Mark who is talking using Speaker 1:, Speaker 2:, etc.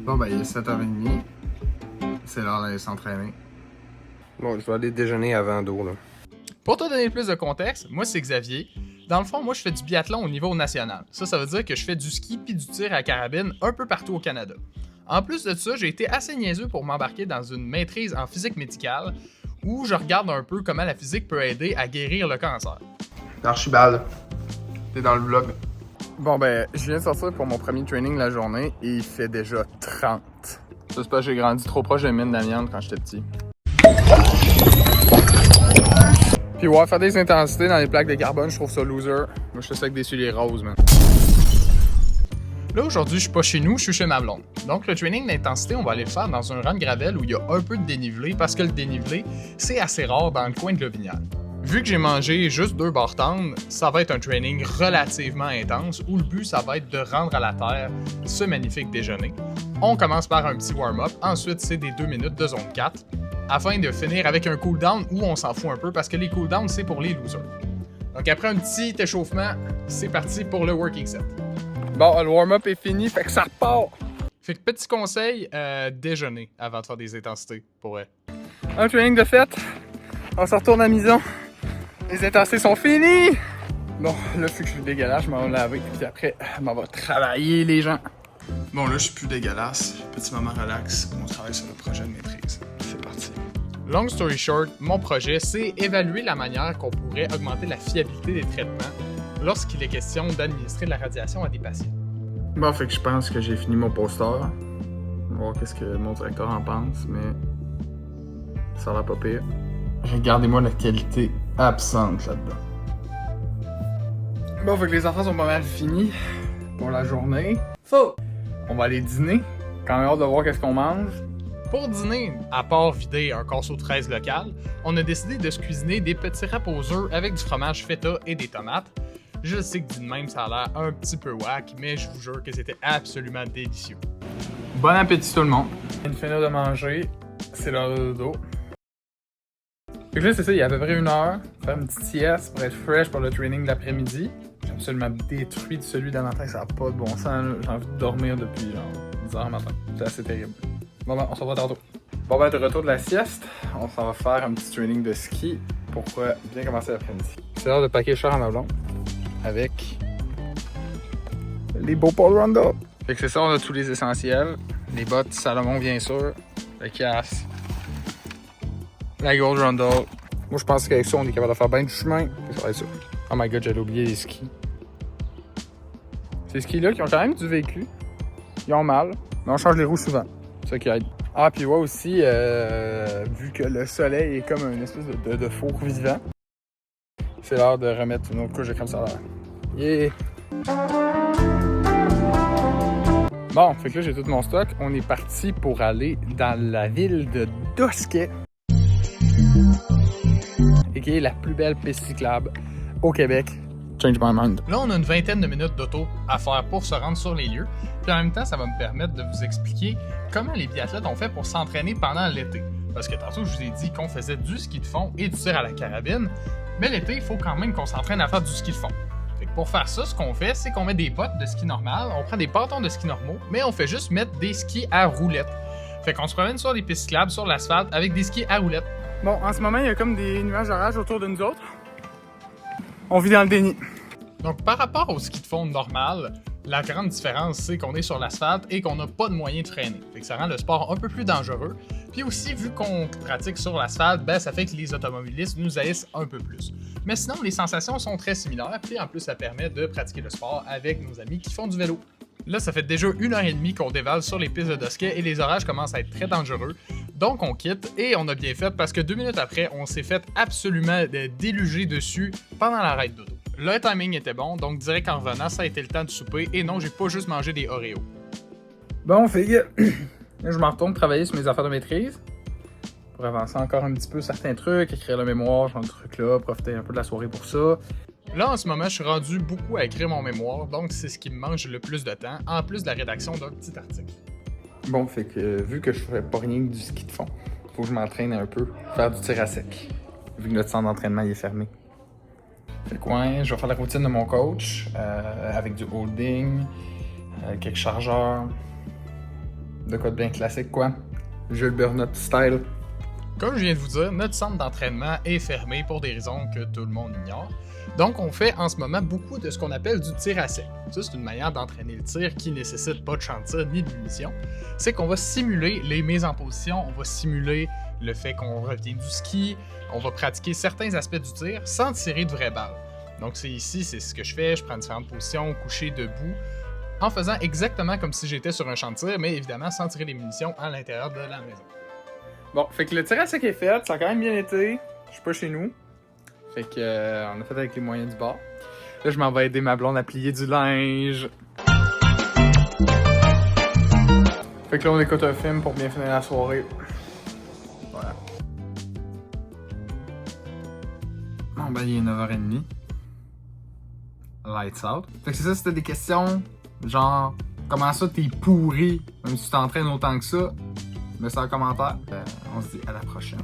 Speaker 1: Bon, ben, il est 7h30. C'est l'heure d'aller s'entraîner.
Speaker 2: Bon, je vais aller déjeuner avant d'eau, là.
Speaker 3: Pour te donner plus de contexte, moi c'est Xavier. Dans le fond, moi je fais du biathlon au niveau national. Ça veut dire que je fais du ski puis du tir à carabine un peu partout au Canada. En plus de ça, j'ai été assez niaiseux pour m'embarquer dans une maîtrise en physique médicale où je regarde un peu comment la physique peut aider à guérir le cancer.
Speaker 1: Archibald, t'es dans le vlog.
Speaker 3: Bon ben, je viens de sortir pour mon premier training de la journée et il fait déjà 30. Ça c'est parce que j'ai grandi trop proche de mine d'amiante quand j'étais petit. Puis ouais, faire des intensités dans les plaques de carbone, je trouve ça loser. Moi je fais ça avec des souliers roses, man. Là aujourd'hui, je suis pas chez nous, je suis chez ma blonde. Donc le training d'intensité, on va aller le faire dans un rang de gravel où il y a un peu de dénivelé parce que le dénivelé, c'est assez rare dans le coin de l'Auvignal. Vu que j'ai mangé juste 2 barres tendres, ça va être un training relativement intense où le but, ça va être de rendre à la terre ce magnifique déjeuner. On commence par un petit warm-up, ensuite c'est des 2 minutes de zone 4, afin de finir avec un cool-down où on s'en fout un peu parce que les cool-downs, c'est pour les losers. Donc après un petit échauffement, c'est parti pour le working set. Bon, le warm-up est fini, fait que ça repart! Fait que petit conseil, déjeuner avant de faire des intensités, pour vrai. Un training de fête, on se retourne à la maison. Les intensités sont finies! Bon, là, vu que je suis dégueulasse, je m'en vais laver, puis après, je m'en vais travailler les gens.
Speaker 1: Bon, là, je suis plus dégueulasse. Petit moment relax. On travaille sur le projet de maîtrise. C'est parti.
Speaker 3: Long story short, mon projet, c'est évaluer la manière qu'on pourrait augmenter la fiabilité des traitements lorsqu'il est question d'administrer de la radiation à des patients.
Speaker 1: Bon, fait que je pense que j'ai fini mon poster. On va voir qu'est-ce que mon directeur en pense, mais ça a l'air pas pire. Regardez-moi la qualité absente là-dedans.
Speaker 3: Bon, fait que les enfants sont pas mal finis pour la journée. On va aller dîner. Quand même hâte de voir qu'est-ce qu'on mange. Pour dîner, à part vider un corso 13 local, on a décidé de se cuisiner des petits wraps aux œufs avec du fromage feta et des tomates. Je sais que dit de même, ça a l'air un petit peu whack, mais je vous jure que c'était absolument délicieux. Bon appétit tout le monde! On vient de finir de manger, c'est l'heure de dodo. Fait que là, c'est ça, il y a à peu près 1 heure, faire une petite sieste pour être fresh pour le training de l'après-midi. J'ai absolument détruit de celui d'avant, ça n'a pas de bon sens, là. J'ai envie de dormir depuis genre 10h le matin. C'est assez terrible. Bon ben, on se revoit tantôt. Bon ben, de retour de la sieste, on s'en va faire un petit training de ski pour bien commencer l'après-midi. C'est l'heure de packer le char à ma blonde avec les beaux Paul Rondo. Fait que c'est ça, on a tous les essentiels. Les bottes Salomon, bien sûr, le casque, la Gold Rondo. Moi, je pense qu'avec ça, on est capable de faire bien du chemin. Ça va être ça. Oh my god, j'allais oublier les skis. Ces skis-là qui ont quand même du vécu. Ils ont mal, mais on change les roues souvent. C'est ça qui aide. Ah, puis ouais aussi, vu que le soleil est comme une espèce de four vivant, c'est l'heure de remettre une autre couche de crème solaire. Yeah! Bon, fait que là, j'ai tout mon stock. On est parti pour aller dans la ville de Dosquet, et qui est la plus belle piste cyclable au Québec. Change my mind. Là, on a une vingtaine de minutes d'auto à faire pour se rendre sur les lieux. Puis en même temps, ça va me permettre de vous expliquer comment les biathlètes ont fait pour s'entraîner pendant l'été. Parce que tantôt, je vous ai dit qu'on faisait du ski de fond et du tir à la carabine. Mais l'été, il faut quand même qu'on s'entraîne à faire du ski de fond. Fait que pour faire ça, ce qu'on fait, c'est qu'on met des bottes de ski normal, on prend des bâtons de ski normaux, mais on fait juste mettre des skis à roulettes. Fait qu'on se promène sur des pistes cyclables, sur l'asphalte, avec des skis à roulettes. Bon, en ce moment, il y a comme des nuages d'orage autour de nous autres. On vit dans le déni. Donc, par rapport au ski de fond normal, la grande différence, c'est qu'on est sur l'asphalte et qu'on n'a pas de moyen de freiner. Fait que ça rend le sport un peu plus dangereux. Puis aussi, vu qu'on pratique sur l'asphalte, ben, ça fait que les automobilistes nous haïssent un peu plus. Mais sinon, les sensations sont très similaires, puis en plus, ça permet de pratiquer le sport avec nos amis qui font du vélo. Là, ça fait déjà 1h30 qu'on dévale sur les pistes de Dosquet et les orages commencent à être très dangereux. Donc, on quitte et on a bien fait parce que 2 minutes après, on s'est fait absolument déluger dessus pendant l'arrêt de dodo. Le timing était bon, donc direct en revenant, ça a été le temps de souper et non, j'ai pas juste mangé des Oreos. Bon, fait que là, je m'en retourne travailler sur mes affaires de maîtrise pour avancer encore un petit peu certains trucs, écrire le mémoire, genre de trucs là, profiter un peu de la soirée pour ça. Là, en ce moment, je suis rendu beaucoup à écrire mon mémoire, donc c'est ce qui me mange le plus de temps, en plus de la rédaction d'un petit article. Bon, fait que vu que je ferais pas rien que du ski de fond, faut que je m'entraîne un peu, faire du tir à sec, vu que notre centre d'entraînement il est fermé. Fait que ouais, je vais faire la routine de mon coach, avec du holding, quelques chargeurs.
Speaker 1: De quoi de bien classique, quoi? Jules Burnett style.
Speaker 3: Comme je viens de vous dire, notre centre d'entraînement est fermé pour des raisons que tout le monde ignore. Donc, on fait en ce moment beaucoup de ce qu'on appelle du tir à sec. Ça, c'est une manière d'entraîner le tir qui nécessite pas de champ de tir ni de munitions. C'est qu'on va simuler les mises en position, on va simuler le fait qu'on revient du ski, on va pratiquer certains aspects du tir sans tirer de vraies balles. Donc, c'est ce que je fais, je prends différentes positions, couché, debout, en faisant exactement comme si j'étais sur un champ de tir, mais évidemment sans tirer des munitions à l'intérieur de la maison. Bon, fait que le tir à sec est fait, ça a quand même bien été. Je suis pas chez nous. Fait que on a fait avec les moyens du bord. Là, je m'en vais aider ma blonde à plier du linge. Fait que là, on écoute un film pour bien finir la soirée. Voilà. Bon, ben, il est 9h30. Lights out. Fait que c'est ça, c'était des questions genre, comment ça t'es pourri, même si tu t'entraînes autant que ça? Mets ça en commentaire. On se dit à la prochaine.